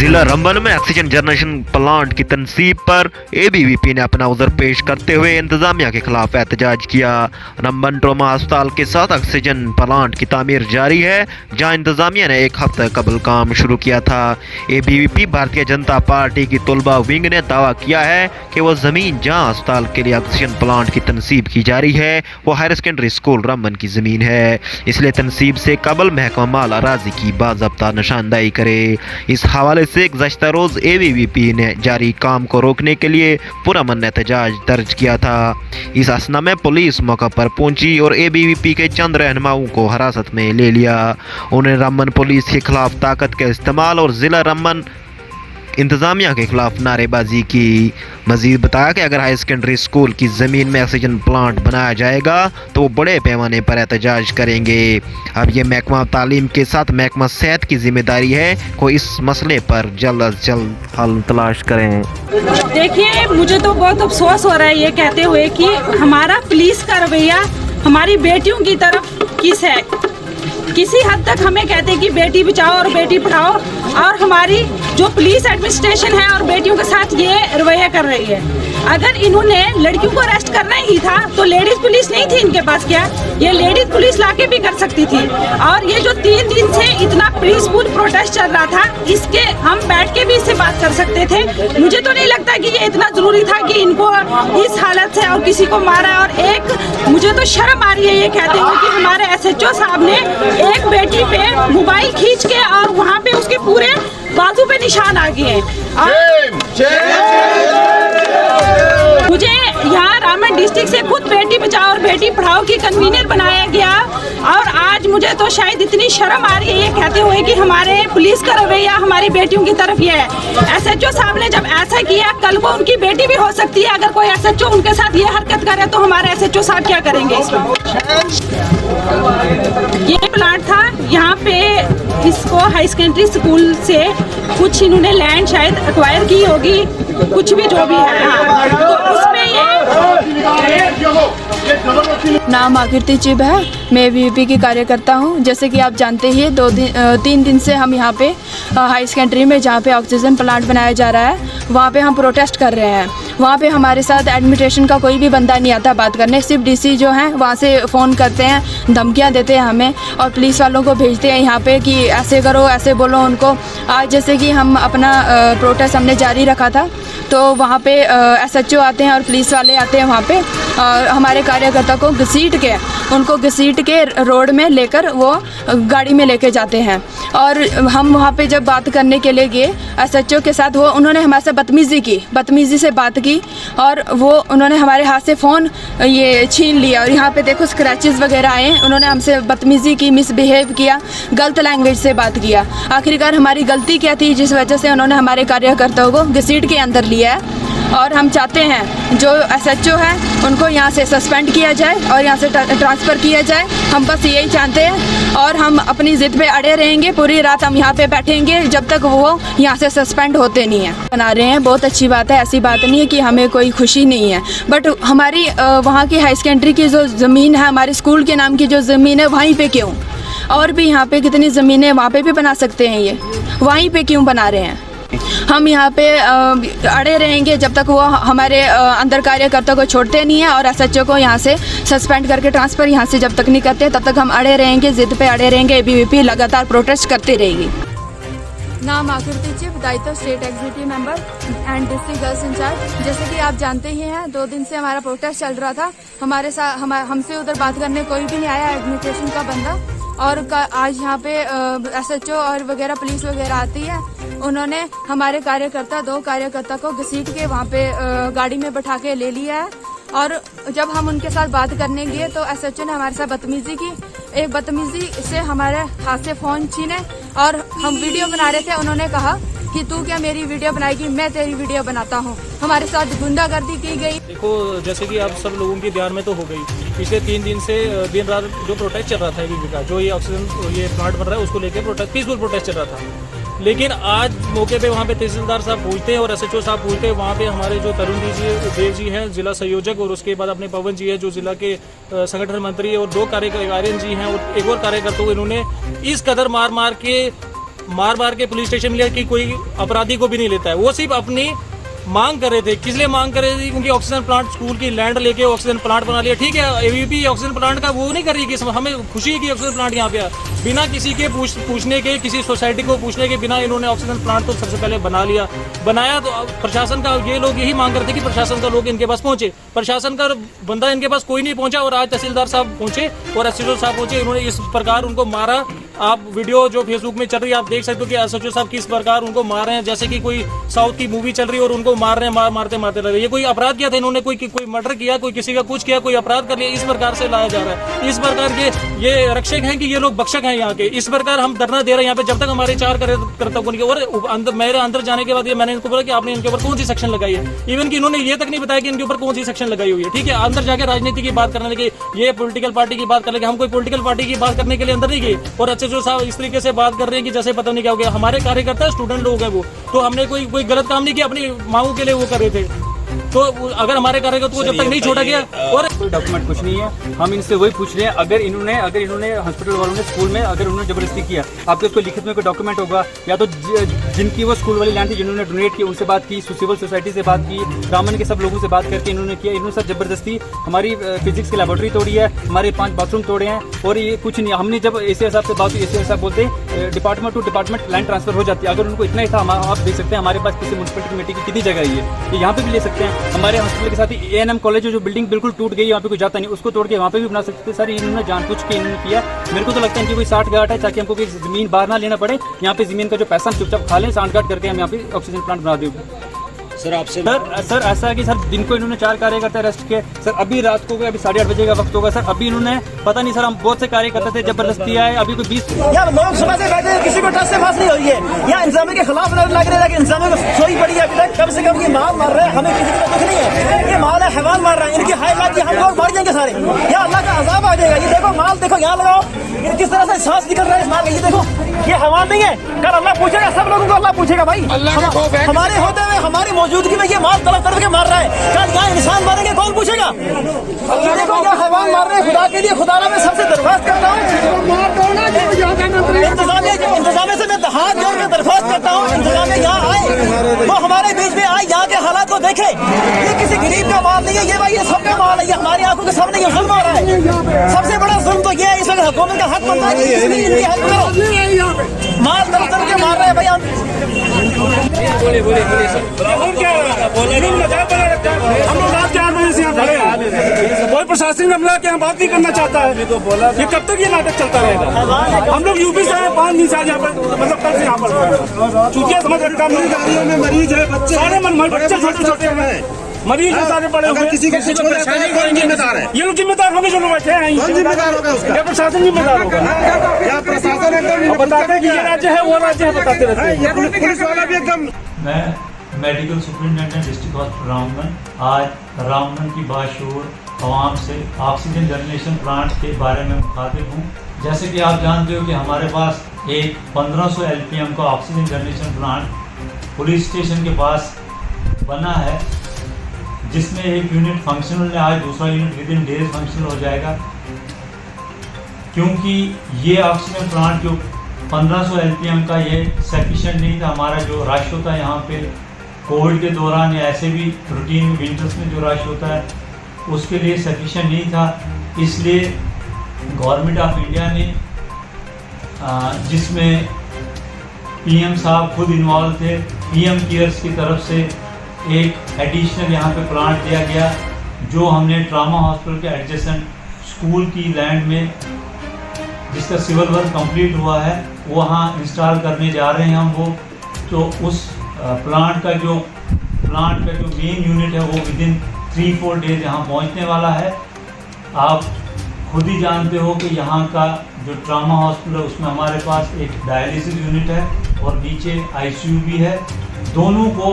जिला रंबन में oxygen generation plant की तनसीब पर एबीवीपी ने अपना उज़र पेश करते हुए इंतजामिया के खिलाफ एहतजाज किया। रंबन ट्रोमा अस्पताल के साथ ऑक्सीजन प्लांट की तामीर जारी है, जहां इंतजामिया ने एक हफ्ते कबल काम शुरू किया था। एबीवीपी भारतीय जनता पार्टी की तलबा विंग ने दावा किया है कि वो जमीन जहां अस्पताल के लिए ऑक्सीजन प्लांट की तनसीब की जा रही है वो हायर सेकेंडरी स्कूल रंबन की जमीन है, इसलिए तनसीब से कबल महकमा माल अराजी की बाज़ाब्ता निशानदाही करे। इस हवाले से गुज़श्ता रोज़ एबीवीपी ने जारी काम को रोकने के लिए पुरअमन एहतजाज दर्ज किया था। इस असना में पुलिस मौका पर पहुंची और एबीवीपी के चंद रहनुमाओं को हिरासत में ले लिया। उन्हें रंबन पुलिस के खिलाफ ताकत के इस्तेमाल और ज़िला रंबन इंतजामिया के खिलाफ नारेबाजी की। मजीद बताया कि अगर हाई सेकेंडरी स्कूल की ज़मीन में ऑक्सीजन प्लांट बनाया जाएगा तो वो बड़े पैमाने पर एहतजाज करेंगे। अब ये महकमा तालीम के साथ महकमा सेहत की जिम्मेदारी है को इस मसले पर जल्द अज जल्द हल तलाश करें। देखिए, मुझे तो बहुत अफसोस हो रहा है ये कहते हुए कि हमारा पुलिस का रवैया हमारी बेटियों की तरफ किस है। किसी हद तक हमें कहते हैं कि बेटी बचाओ और बेटी पढ़ाओ, और हमारी जो पुलिस एडमिनिस्ट्रेशन है और बेटियों के साथ ये रवैया कर रही है। अगर इन्होंने लड़कियों को अरेस्ट करना ही था तो लेडीज पुलिस नहीं थी इनके पास क्या? ये लेडीज पुलिस लाके भी कर सकती थी। और ये जो 3 दिन से इतना पीसफुल प्रोटेस्ट चल रहा था, इसके हम बैठ के भी इससे बात कर सकते थे। मुझे तो नहीं लगता कि ये इतना जरूरी था कि इनको इस हालत से और किसी को मारा। और एक मुझे तो शर्म आ रही है ये कहते हुए कि हमारे SHO साहब ने एक बेटी पे मोबाइल खींच के और वहाँ पे उसके पूरे बाजू पे निशान आ गए। मुझे यहाँ रामन डिस्ट्रिक्ट से खुद बेटी बचाओ और बेटी पढ़ाओ की कन्वीनर बनाया गया, और आज मुझे तो शायद इतनी शर्म आ रही है ये कहते हुए कि हमारे पुलिस का रवैया हमारी बेटियों की तरफ ये है। SHO साहब ने जब ऐसा किया, कल को उनकी बेटी भी हो सकती है। अगर कोई SHO उनके साथ ये हरकत करे तो हमारे SHO साहब क्या करेंगे इसमें? ये प्लांट था यहाँ पे, इसको हाई सेकेंडरी स्कूल से कुछ इन्होंने लैंड शायद एक्वायर की होगी, कुछ भी जो भी है। हाँ, तो उसमें नाम आकृति चिब है, मैं एबीवीपी की कार्यकर्ता हूँ। जैसे कि आप जानते ही 3 दिन से हम यहाँ पे हाई सेकेंडरी में जहाँ पे ऑक्सीजन प्लांट बनाया जा रहा है वहाँ पे हम प्रोटेस्ट कर रहे हैं। वहाँ पे हमारे साथ एडमिनिस्ट्रेशन का कोई भी बंदा नहीं आता बात करने, सिर्फ DC जो हैं वहाँ से फ़ोन करते हैं, धमकियाँ देते हैं हमें और पुलिस वालों को भेजते हैं यहाँ पे कि ऐसे करो ऐसे बोलो उनको। आज जैसे कि हम अपना प्रोटेस्ट हमने जारी रखा था तो वहाँ पे SHO आते हैं और पुलिस वाले आते हैं वहाँ पे, और हमारे कार्यकर्ता को उनको घसीट के रोड में लेकर वो गाड़ी में लेके जाते हैं। और हम वहाँ पे जब बात करने के लिए गए SHO के साथ, वो उन्होंने हमारे से बदतमीज़ी से बात की और वो उन्होंने हमारे हाथ से फ़ोन ये छीन लिया। और यहाँ पे देखो स्क्रैचेस वगैरह आए, उन्होंने हमसे बदतमीज़ी की, मिसबिहेव किया, गलत लैंग्वेज से बात किया। आखिरकार हमारी गलती क्या थी जिस वजह से उन्होंने हमारे कार्यकर्ताओं को घसीट के अंदर लिया है? और हम चाहते हैं जो SHO है उनको यहाँ से सस्पेंड किया जाए और यहाँ से ट्रांसफ़र किया जाए। हम बस यही चाहते हैं और हम अपनी ज़िद पे अड़े रहेंगे। पूरी रात हम यहाँ पे बैठेंगे जब तक वो यहाँ से सस्पेंड होते नहीं हैं। बना रहे हैं, बहुत अच्छी बात है, ऐसी बात नहीं है कि हमें कोई खुशी नहीं है। बट हमारी वहाँ की हाई सेकेंडरी की जो ज़मीन है, हमारे स्कूल के नाम की जो ज़मीन है, वहीं पर क्यों? और भी यहाँ पर कितनी ज़मीनें वहाँ पर भी बना सकते हैं, ये वहीं पर क्यों बना रहे हैं? हम यहाँ पे अड़े रहेंगे जब तक वो हमारे अंदर कार्यकर्ता को छोड़ते नहीं हैं और SHO को यहाँ से सस्पेंड करके ट्रांसफ़र यहाँ से जब तक नहीं करते तब तक हम अड़े रहेंगे, ज़िद पे अड़े रहेंगे। एबीवीपी लगातार प्रोटेस्ट करती रहेगी। नाम आकृति चिब, दायित्व state executive member and district girls incharge. जैसे कि आप जानते ही हैं 2 दिन से हमारा प्रोटेस्ट चल रहा था। हमारे साथ हमसे उधर बात करने कोई भी नहीं आया एडमिनिस्ट्रेशन का बंदा। और आज यहाँ पे SHO और वगैरह पुलिस वगैरह आती है, उन्होंने हमारे 2 कार्यकर्ता को घसीट के वहाँ पे गाड़ी में बैठा के ले लिया है। और जब हम उनके साथ बात करने गए तो SHO ने हमारे साथ बदतमीजी की। एक बदतमीजी से हमारे हाथ से फ़ोन छीने और हम वीडियो बना रहे थे, उन्होंने कहा कि तू क्या मेरी वीडियो बनाएगी, मैं तेरी वीडियो बनाता हूँ। हमारे साथ गुंडागर्दी की गई। देखो, जैसे कि आप सब लोगों के ध्यान में तो हो गई, पिछले 3 दिन से दिन रात जो प्रोटेस्ट चल रहा था एबीवीपी का, जो ये ऑक्सीजन ये प्लांट बन रहा है उसको लेकर प्रोटेस्ट, पीसफुल प्रोटेस्ट चल रहा था। लेकिन आज मौके पे वहाँ पे तहसीलदार साहब पूछते हैं और SHO साहब पूछते हैं। वहाँ पे हमारे जो तरुण देव जी हैं जिला संयोजक, और उसके बाद अपने पवन जी है जो जिला के संगठन मंत्री, और 2 कार्यकारी जी हैं और एक और कार्यकर्ता को इन्होंने इस कदर मार के मार मार के पुलिस स्टेशन में लिया कि कोई अपराधी को भी नहीं लेता है। वो सिर्फ अपनी मांग कर रहे थे। किस लिए मांग कर रहे थे? क्योंकि ऑक्सीजन प्लांट, स्कूल की लैंड लेके ऑक्सीजन प्लांट बना लिया। ठीक है, एबीवीपी ऑक्सीजन प्लांट का वो नहीं कर रही कि हमें खुशी है कि ऑक्सीजन प्लांट यहाँ पे है। बिना किसी के पूछने के, किसी सोसाइटी को पूछने के बिना इन्होंने ऑक्सीजन प्लांट तो सबसे पहले बनाया। तो प्रशासन का ये लोग यही मांग करते कि प्रशासन का लोग इनके पास पहुंचे। प्रशासन का बंदा इनके पास कोई नहीं पहुंचा और आज तहसीलदार साहब पहुंचे और एसएचओ साहब पहुंचे। इन्होंने इस प्रकार उनको मारा। आप वीडियो जो फेसबुक में चल रही है आप देख सकते हो कि एसएचओ साहब किस प्रकार उनको मार रहे हैं, जैसे कि कोई साउथ की मूवी चल रही है और उनको मार रहे हैं, मारते लगे। ये कोई अपराध किया था इन्होंने? कोई मर्डर किया, कोई किसी का कुछ किया, कोई अपराध कर लिया? इस प्रकार से लाया जा रहा है। इस प्रकार के ये रक्षक हैं कि ये लोग भक्षक हैं यहाँ के। इस प्रकार हम धरना दे रहे हैं यहाँ पे जब तक हमारे 4 कर्तव्यों की। और मेरे अंदर जाने के बाद ये मैंने इनको बोला कि आपने इनके ऊपर कौन सी सेक्शन लगाई है। इवन कि इन्होंने ये तक नहीं बताया कि इनके ऊपर कौन सी सेक्शन लगाई हुई है। ठीक है, अंदर जाके राजनीति की बात करने लगे, ये पॉलिटिकल पार्टी की बात करने लगे। हम कोई पॉलिटिकल पार्टी की बात करने के लिए अंदर नहीं गए। और एसएचओ साहब इस तरीके से बात कर रहे हैं कि जैसे पता नहीं क्या हो गया। हमारे कार्यकर्ता स्टूडेंट लोग हैं वो, तो हमने कोई गलत काम नहीं किया, अपनी मांगों के लिए वो कर रहे थे। तो अगर हमारे कार्यकर्ता को जब तक नहीं छोड़ा गया और कोई डॉक्यूमेंट कुछ नहीं है, हम इनसे वही पूछ रहे हैं। अगर इन्होंने हॉस्पिटल वालों ने स्कूल में अगर उन्होंने जबरदस्ती किया, आपके उसको लिखित में कोई डॉक्यूमेंट होगा, या तो जिनकी वो स्कूल वाली लैंड थी जिन्होंने डोनेट की उनसे बात की, सिविल सोसाइटी से बात की, ब्राह्मण के सब लोगों से बात करके इन्होंने किया। इन्होंने सर जबरदस्ती हमारी फिजिक्स की लेबोरेटरी तोड़ी है, हमारे 5 बाथरूम तोड़े हैं और ये कुछ नहीं। हमने जब एसीआई साहब से बात की, एसीआई साहब बोलते department to department line transfer हो जाती है। अगर उनको इतना ही था, आप देख सकते हैं हमारे पास किसी म्यूनसिपलिटी कमेटी की कितनी जगह है, ये यहाँ पे भी ले सकते हैं। हमारे हॉस्पिटल के साथ ही एएनएम कॉलेज जो बिल्डिंग बिल्कुल टूट गई, यहाँ पे कोई जाता नहीं, उसको तोड़ के वहाँ पे भी बना सकते थे। सर इन्होंने जानबूझ के इन्होंने किया। मेरे को तो लगता है कि कोई 60-गांठ है ताकि हमको कोई जमीन बाहर ना लेना पड़े। यहाँ पे जमीन का जो पैसा हम चुपचाप खा लें, 60-गांठ करके हम यहाँ पे ऑक्सीजन प्लांट बना देंगे। सर आपसे सर ऐसा है कि सर दिन को इन्होंने 4 कार्यकर्ता अरेस्ट किए। सर अभी रात को अभी 8:30 बजे का वक्त होगा। सर अभी इन्होंने पता नहीं सर, हम बहुत से कार्यकर्ता थे, जबरदस्ती आए। अभी कोई 20 यार लोग सुबह से बैठे हैं, किसी को टच से बात नहीं हुई है। यहाँ इंतजामिया के खिलाफ लग रहा है कि इंतजामिया को सोई पड़ी है अभी तक। कम से कम ये माल मार रहे हैं, हमें किसी को दुख नहीं है। ये माल है, हैवान मार रहा है। इनकी हाईलाइट हम लोग मार जाएंगे सारे। यहाँ अल्लाह का अजाब आ जाएगा। ये देखो माल, देखो यहाँ लगाओ, ये किस तरह से सांस निकल रहा है इस माल का। ये देखो, ये हैवान नहीं है। कल अल्लाह पूछेगा, सब लोगों को अल्लाह पूछेगा। भाई हमारे होते हुए, हमारी मौजूदगी में ये माल तरफ के मार रहा है। कल यहाँ इंसान मारेंगे, कौन पूछेगा? ये देखो यहाँ हैवान मार रहे हैं। खुदा के लिए, खुदा मैं सबसे दरख्वास्त करता हूँ, इंतजामिया से मैं हाथ जोड़ के दरख्वास्त करता हूँ, इंतजामिया यहाँ आए, वो हमारे बीच में आए, यहाँ के हालात को देखे। ये किसी गरीब का माल नहीं है, ये भाई ये सबका माल है। ये हमारी आंखों के सामने ये जुल्म हो रहा है। सबसे बड़ा जुल्म तो ये है, इस वक्त हुकूमत का हक बनता है कि इनकी हेल्प करो। माल तरफ के मार रहे हैं भाई। हम लोग रात के 8 बजे से यहाँ खड़े हैं। कोई प्रशासनिक अमला के यहाँ बात नहीं करना चाहता है। ये कब तक ये नाटक चलता रहेगा? हम लोग यूपी से 5 दिन से आज यहाँ पर, मतलब कल से यहाँ पर चूतिया समझ कर काम नहीं। गाड़ियों में मरीज है, बच्चे सारे बच्चे छोटे हैं, मरीज है सारे पड़े हुए। किसी को कुछ परेशानी कौन जिम्मेदार है? ये लोग जिम्मेदार होंगे जो लोग बैठे हैं। कौन जिम्मेदार होगा उसका? या प्रशासन जिम्मेदार होगा? या प्रशासन एकदम बताते हैं कि ये राज्य है, वो राज्य है, बताते रहते हैं। पुलिस वाला भी एकदम। मैं medical superintendent district hospital Ramban आज रामबन की बाशूर आवाम से ऑक्सीजन जनरेशन प्लांट के बारे में मुखातिब हूँ। जैसे कि आप जानते हो कि हमारे पास एक 1500 LPM का oxygen generation plant police station के पास बना है, जिसमें एक यूनिट फंक्शनल है। आज दूसरा unit with in days functional हो जाएगा, क्योंकि ये ऑक्सीजन प्लांट जो 1500 LPM का ये सफिशेंट नहीं था। हमारा जो रश होता है यहाँ पे कोविड के दौरान या ऐसे भी रूटीन विंटर्स में जो रश होता है उसके लिए सफिशेंट नहीं था। इसलिए गवर्नमेंट ऑफ इंडिया ने जिसमें PM साहब खुद इन्वॉल्व थे, PM केयर्स की तरफ से एक एडिशनल यहाँ पे प्लांट दिया गया, जो हमने ट्रामा हॉस्पिटल के एडजेसेंट स्कूल की लैंड में, जिसका सिविल वर्क कंप्लीट हुआ है, वहाँ इंस्टॉल करने जा रहे हैं हम वो। तो उस प्लांट का जो मेन यूनिट है वो विद इन 3-4 डेज यहाँ पहुँचने वाला है। आप खुद ही जानते हो कि यहाँ का जो ट्रामा हॉस्पिटल है उसमें हमारे पास एक डायलिसिस यूनिट है और नीचे ICU भी है। दोनों को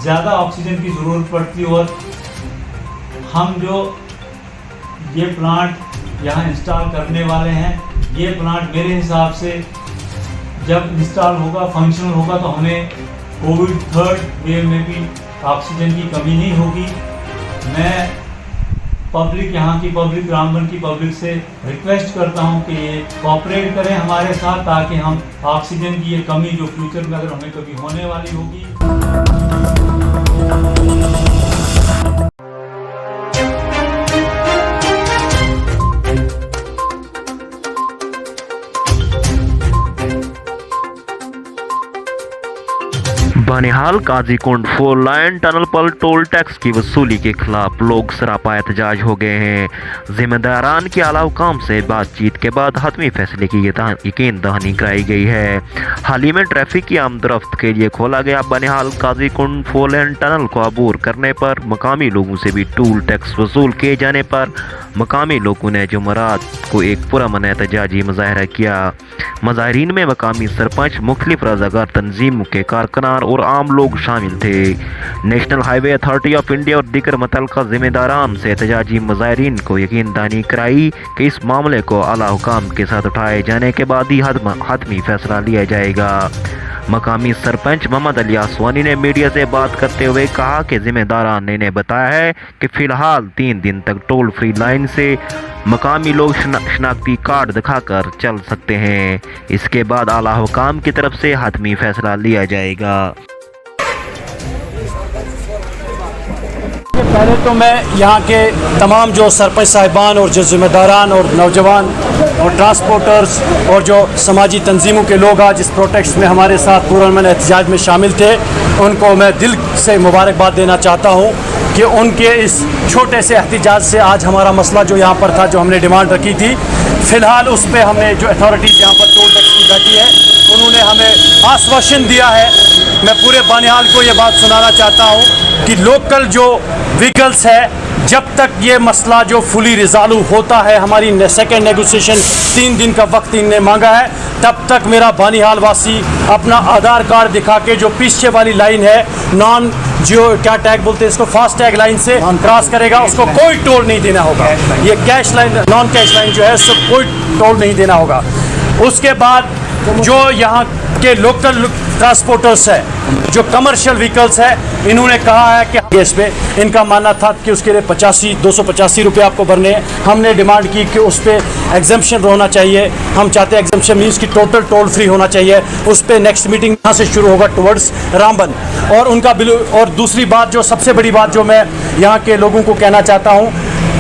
ज़्यादा ऑक्सीजन की ज़रूरत पड़ती है और हम जो ये प्लांट यहाँ इंस्टॉल करने वाले हैं, ये प्लांट मेरे हिसाब से जब इंस्टॉल होगा, फंक्शनल होगा, तो हमें कोविड 3rd वेव में भी ऑक्सीजन की कमी नहीं होगी। मैं पब्लिक, यहाँ की पब्लिक, रामबन की पब्लिक से रिक्वेस्ट करता हूँ कि ये कोऑपरेट करें हमारे साथ, ताकि हम ऑक्सीजन की ये कमी जो फ्यूचर में अगर हमें कभी होने वाली होगी। बनिहाल काजीकुंड 4 लाइन टनल पर टोल टैक्स की वसूली के खिलाफ लोग सरापा एहतजाज हो गए हैं। जिम्मेदारान के आला हुकाम से बातचीत के बाद हतमी फैसले की यकीन दहानी कराई गई है। हाल ही में ट्रैफिक की आमदरफ्त के लिए खोला गया बनिहाल काजीकुंड 4 लाइन टनल को अबूर करने पर मकामी लोगों से भी टोल टैक्स वसूल किए जाने पर मकामी लोगों ने जुमरात को एक पुरअमन एहतजाजी मुजाहरा किया। मुजाहरीन में मकामी सरपंच, मुख्तलिफ रज़ाकार तंजीमों के कारकुनान और आम लोग शामिल थे। National highway authority of India और दीगर मुतल्लिका जिम्मेदारान से एहतजाजी मुजाहरीन को यकीन दहानी कराई कि इस मामले को आला हुकाम के साथ उठाए जाने के बाद ही हतमी फैसला लिया जाएगा। मकामी सरपंच मोहम्मद अली आसवानी ने मीडिया से बात करते हुए कहा कि जिम्मेदारान ने इन्हें बताया है कि फ़िलहाल 3 दिन तक टोल फ्री लाइन से मकामी लोग शनाख्ती कार्ड दिखाकर चल सकते हैं। इसके बाद आला हुकाम की तरफ से हतमी फैसला लिया जाएगा। पहले तो मैं यहाँ के तमाम जो सरपंच साहिबान और जो ज़िम्मेदारान और नौजवान और ट्रांसपोर्टर्स और जो समाजी तंजीमों के लोग आज इस प्रोटेस्ट में हमारे साथ पुरअमन एहतजाज में शामिल थे, उनको मैं दिल से मुबारकबाद देना चाहता हूँ कि उनके इस छोटे से एहतजाज से आज हमारा मसला जो यहाँ पर था, जो हमने डिमांड रखी थी, फ़िलहाल उस पर हमने जो अथॉरिटीज़ यहाँ पर टोल टैक्स की बैठी है, उन्होंने हमें आश्वासन दिया है। मैं पूरे बनिहाल को ये बात सुनाना चाहता हूँ कि लोकल जो व्हीकल्स है, जब तक ये मसला जो फुली रिजॉल्व होता है, हमारी सेकेंड नेगोशिएशन 3 दिन का वक्त इनने मांगा है, तब तक मेरा बनिहाल वासी अपना आधार कार्ड दिखा के जो पीछे वाली लाइन है, नॉन जो क्या टैग बोलते हैं इसको, फास्ट टैग लाइन से क्रॉस करेगा, उसको कोई टोल नहीं देना होगा। ये cache line, non cache line जो है, उसको कोई टोल नहीं देना होगा। उसके बाद जो यहाँ के लोकल ट्रांसपोर्टर्स है, जो कमर्शियल व्हीकल्स है, इन्होंने कहा है कि गैस पे इनका मानना था कि उसके लिए 285 रुपये आपको भरने हैं। हमने डिमांड की कि उस पर एग्जम्पशन होना चाहिए। हम चाहते हैं एग्जम्पशन मीन्स कि टोटल टोल फ्री होना चाहिए। उस पर नेक्स्ट मीटिंग यहाँ से शुरू होगा टुवर्ड्स रामबन। और उनका बिल, और दूसरी बात, जो सबसे बड़ी बात जो मैं यहाँ के लोगों को कहना चाहता हूँ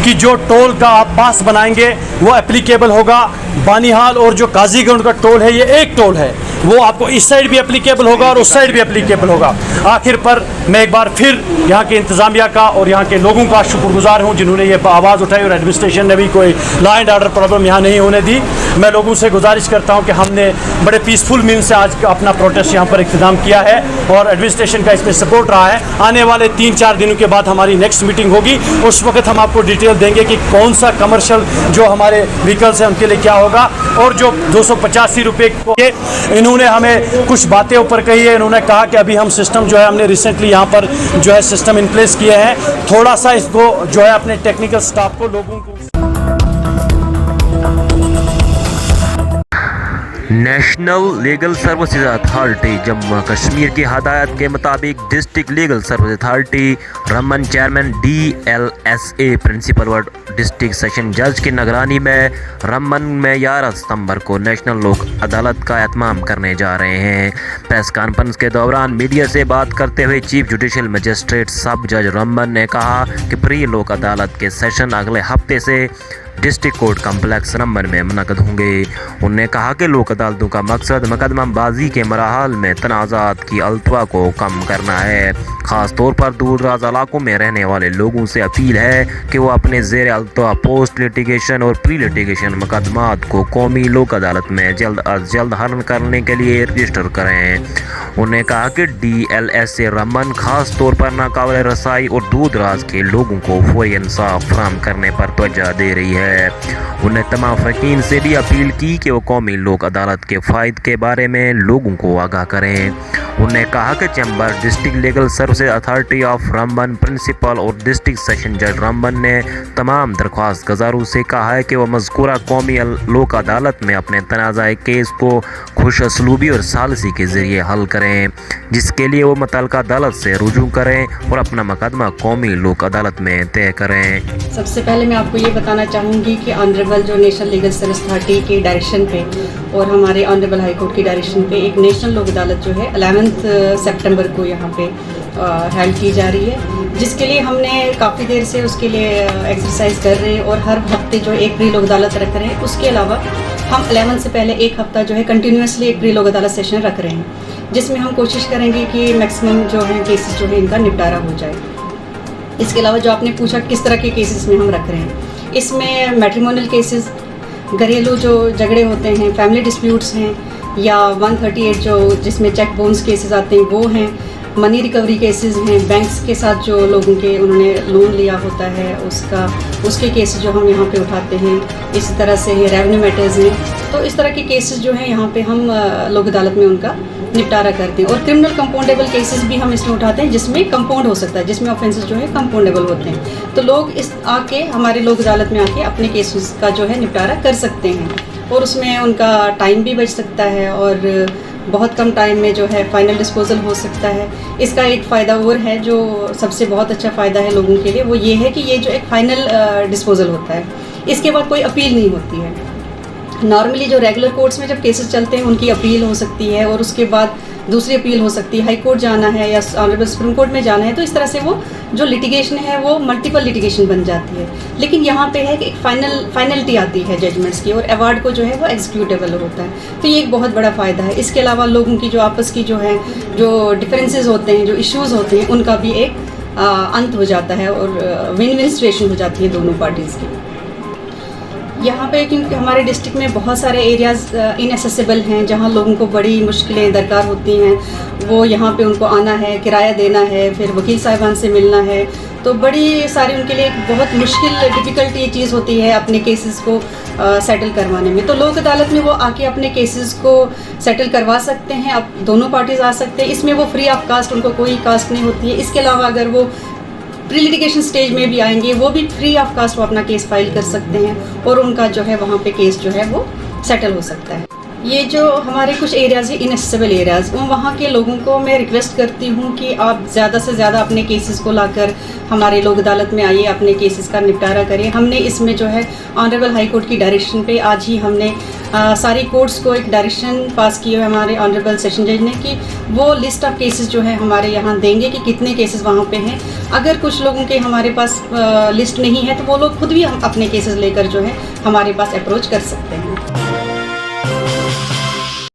कि जो टोल का आप पास बनाएंगे वो एप्लीकेबल होगा बनिहाल, और जो काजीकुंड का टोल है, ये एक टोल है, वो आपको इस साइड भी एप्लीकेबल होगा और उस साइड भी एप्लीकेबल होगा। आखिर पर मैं एक बार फिर यहाँ के इंतज़ामिया का और यहाँ के लोगों का शुक्रगुजार हूँ जिन्होंने ये आवाज़ उठाई, और एडमिनिस्ट्रेशन ने भी कोई लॉ एंड ऑर्डर प्रॉब्लम यहाँ नहीं होने दी। मैं लोगों से गुजारिश करता हूँ कि हमने बड़े पीसफुल मीन से आज अपना प्रोटेस्ट यहाँ पर इख्तिताम किया है और एडमिनिस्ट्रेशन का इसमें सपोर्ट रहा है। आने वाले 3-4 दिनों के बाद हमारी नेक्स्ट मीटिंग होगी, उस वक्त हम आपको डिटेल देंगे कि कौन सा कमर्शियल जो हमारे व्हीकल्स हैं उनके लिए क्या होगा। और जो 285 रुपये के इन्होंने हमें कुछ बातें ऊपर कही है, इन्होंने कहा कि अभी हम सिस्टम जो है, हमने रिसेंटली यहाँ पर जो है सिस्टम इन प्लेस किए हैं, थोड़ा सा इसको जो है अपने टेक्निकल स्टाफ को, लोगों को। National legal services authority Jammu Kashmir की हदायत के मुताबिक district legal service authority Ramban chairman DLSA principal व डिस्ट्रिक्ट सेशन जज की निगरानी में रमन में 11 सितंबर को नेशनल लोक अदालत का एहतमाम करने जा रहे हैं। प्रेस कॉन्फ्रेंस के दौरान मीडिया से बात करते हुए चीफ जुडिशल मजिस्ट्रेट सब जज रमन ने कहा कि प्री लोक अदालत के सेशन अगले हफ्ते से डिस्ट्रिक्ट कोर्ट कम्प्लेक्स रमन में मुनक़द होंगे। उन्होंने कहा कि लोक अदालतों का मकसद मुकदमाबाजी के मराहल में तनाज़ात की अल्तवा को कम करना है। ख़ास तौर पर दूर दराज इलाकों में रहने वाले लोगों से अपील है कि वो अपने ज़ेर अल्तवा पोस्ट लिटिगेशन और प्री लिटिगेशन मुकदमात को कौमी लोक अदालत में जल्द अज जल्द हल करने के लिए रजिस्टर करें। उन्होंने कहा कि DLSA रमन ख़ास तौर पर नाकाबिल रसाई और दूर दराज के लोगों को फौरी इंसाफ फराहम करने पर तवज्जो दे रही है। उन्हें तमाम फ़रीक़ीन से भी अपील की कि वो कौमी लोक अदालत के फ़ायदे के बारे में लोगों को आगाह करें। उन्होंने कहा कि chamber district legal services authority of Ramban principal और डिस्ट्रिक्ट सेशन जज रामबन ने तमाम दरख्वास्त गुजारों से कहा है कि वह मज़कूरा कौमी लोक अदालत में अपने तनाज़ाए केस को खुश असलूबी और सालसी के ज़रिए हल करें, जिसके लिए वो मुतल्लिका अदालत से रुजू करें और अपना मुकदमा कौमी लोक अदालत में तय करें। सबसे पहले मैं आपको ये बताना चाहूँगी कि ऑनरेबल जो नेशनल लीगल सर्विस अथॉरिटी की डायरेक्शन पे और हमारे ऑनरेबल हाई कोर्ट की डायरेक्शन पे एक नेशनल लोक अदालत जो है 11 सितंबर को यहाँ पे हेल्ड की जा रही है, जिसके लिए हमने काफ़ी देर से उसके लिए एक्सरसाइज कर रहे हैं और हर हफ्ते जो एक प्री लोक अदालत रख रहे हैं। उसके अलावा हम 11 से पहले एक हफ्ता जो है कंटिन्यूसली एक प्री लोक अदालत सेशन रख रहे हैं, जिसमें हम कोशिश करेंगे कि मैक्सिमम जो है केसेस जो है इनका निपटारा हो जाए। इसके अलावा जो आपने पूछा किस तरह के केसेस में हम रख रहे हैं, इसमें मैट्रिमोनियल केसेस, घरेलू जो झगड़े होते हैं, फैमिली डिस्प्यूट्स हैं, या 138 जो जिसमें चेक बाउंस केसेस आते हैं वो हैं, मनी रिकवरी केसेस हैं, बैंक्स के साथ जो लोगों के उन्होंने लोन लिया होता है उसके केसेस जो हम यहाँ पे उठाते हैं। इसी तरह से रेवेन्यू मैटर्स हैं। तो इस तरह के केसेस जो हैं यहाँ पे हम लोक अदालत में उनका निपटारा करते हैं। और क्रिमिनल कंपाउंडेबल केसेस भी हम इसमें उठाते हैं, जिसमें कंपाउंड हो सकता है, जिसमें ऑफेंसेस जो है कंपाउंडेबल होते हैं। तो लोग इस आके हमारे लोक अदालत में आके अपने केसेस का जो है निपटारा कर सकते हैं और उसमें उनका टाइम भी बच सकता है और बहुत कम टाइम में जो है फाइनल डिस्पोजल हो सकता है। इसका एक फ़ायदा और है जो सबसे बहुत अच्छा फ़ायदा है लोगों के लिए, वो ये है कि ये जो एक फ़ाइनल डिस्पोजल होता है, इसके बाद कोई अपील नहीं होती है। नॉर्मली जो रेगुलर कोर्ट्स में जब केसेस चलते हैं उनकी अपील हो सकती है और उसके बाद दूसरी अपील हो सकती है, हाई कोर्ट जाना है या ऑनरेबल सुप्रीम कोर्ट में जाना है। तो इस तरह से वो जो लिटिगेशन है वो मल्टीपल लिटिगेशन बन जाती है। लेकिन यहाँ पे है कि एक फाइनलिटी आती है जजमेंट्स की और अवार्ड को जो है वो एग्जीक्यूटेबल होता है। तो ये एक बहुत बड़ा फ़ायदा है। इसके अलावा लोगों की जो आपस की जो है जो डिफरेंसेस होते हैं, जो इश्यूज़ होते हैं, उनका भी एक अंत हो जाता है और विन विन सिचुएशन हो जाती है दोनों पार्टीज़ की। यहाँ पे क्योंकि हमारे डिस्ट्रिक्ट में बहुत सारे एरियाज़ इनएसेसिबल हैं जहाँ लोगों को बड़ी मुश्किलें दरकार होती हैं, वो यहाँ पे उनको आना है, किराया देना है, फिर वकील साहिबान से मिलना है, तो बड़ी सारी उनके लिए बहुत मुश्किल डिफ़िकल्ट ये चीज़ होती है अपने केसेस को सेटल करवाने में। तो लोक अदालत में वो आके अपने केसेस को सेटल करवा सकते हैं। अब दोनों पार्टीज़ आ सकते हैं, इसमें वो फ्री ऑफ कास्ट, उनको कोई कास्ट नहीं होती है। इसके अलावा अगर वो प्री लिटिगेशन स्टेज में भी आएंगे वो भी फ्री ऑफ कास्ट वो अपना केस फाइल कर सकते हैं और उनका जो है वहाँ पे केस जो है वो सेटल हो सकता है। ये जो हमारे कुछ एरियाज़ हैं इनएसेसिबल एरियाज़, वहाँ के लोगों को मैं रिक्वेस्ट करती हूँ कि आप ज़्यादा से ज़्यादा अपने केसेस को लाकर हमारे लोक अदालत में आइए, अपने केसेस का निपटारा करिए। हमने इसमें जो है ऑनरेबल हाई कोर्ट की डायरेक्शन पे आज ही हमने सारी कोर्ट्स को एक डायरेक्शन पास की है हमारे ऑनरेबल सेशन जज ने कि वो लिस्ट ऑफ केसेस जो है हमारे यहाँ देंगे कि कितने केसेस वहाँ पे हैं। अगर कुछ लोगों के हमारे पास लिस्ट नहीं है तो वो लोग खुद भी हम अपने केसेस लेकर जो है हमारे पास अप्रोच कर सकते हैं।